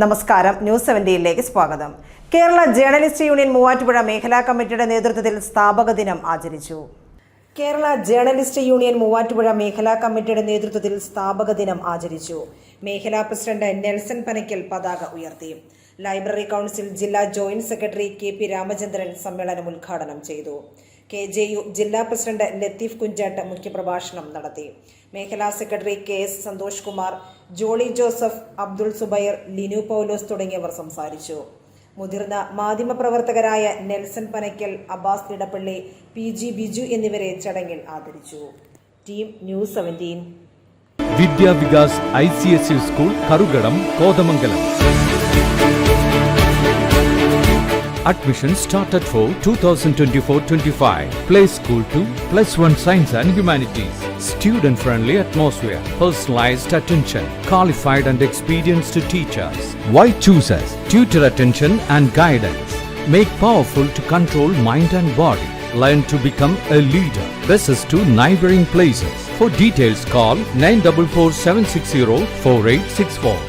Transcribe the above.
നമസ്കാരം, ന്യൂസ് 17ലേക്ക് സ്വാഗതം. Kerala journalist union Muvattupuzha മേഖലാ കമ്മിറ്റിയുടെ നേതൃത്വത്തിൽ സ്ഥാപക ദിനം ആചരിച്ചു. കേരള ജേർണലിസ്റ്റ് യൂണിയൻ മൂവാറ്റുപുഴ മേഖലാ കമ്മിറ്റിയുടെ നേതൃത്വത്തിൽ സ്ഥാപക ദിനം ആചരിച്ചു. മേഖലാ പ്രസിഡന്റ് നെൽസൺ പനക്കൽ പതാക ഉയർത്തി. ലൈബ്രറി കൗൺസിൽ ജില്ലാ ജോയിന്റ് സെക്രട്ടറി KP രാമചന്ദ്രൻ സമ്മേളനം ഉദ്ഘാടനം ചെയ്തു. KJU ജില്ലാ പ്രസിഡന്റ് ലത്തീഫ് കുഞ്ചാട്ട് മുഖ്യപ്രഭാഷണം നടത്തി. മേഖലാ സെക്രട്ടറി KS സന്തോഷ് കുമാർ, ജോളി ജോസഫ്, അബ്ദുൾ സുബൈർ, ലിനു പൗലോസ് തുടങ്ങിയവർ സംസാരിച്ചു. മുതിർന്ന മാധ്യമപ്രവർത്തകരായ നെൽസൺ പനക്കൽ, അബ്ബാസ് ഇടപ്പള്ളി, PG ബിജു എന്നിവരെ ചടങ്ങിൽ ആദരിച്ചു. Team news 17. Vidya Vikas ICSE school, Karukadam, Kothamangalam. Admission started for 2024-25. Play School to +1 Science and Humanities. Student-friendly atmosphere. Personalized attention. Qualified and experienced teachers. Why choose us? Tutor attention and guidance. Make powerful to control mind and body. Learn to become a leader. Buses to neighboring places. For details call 9447604864.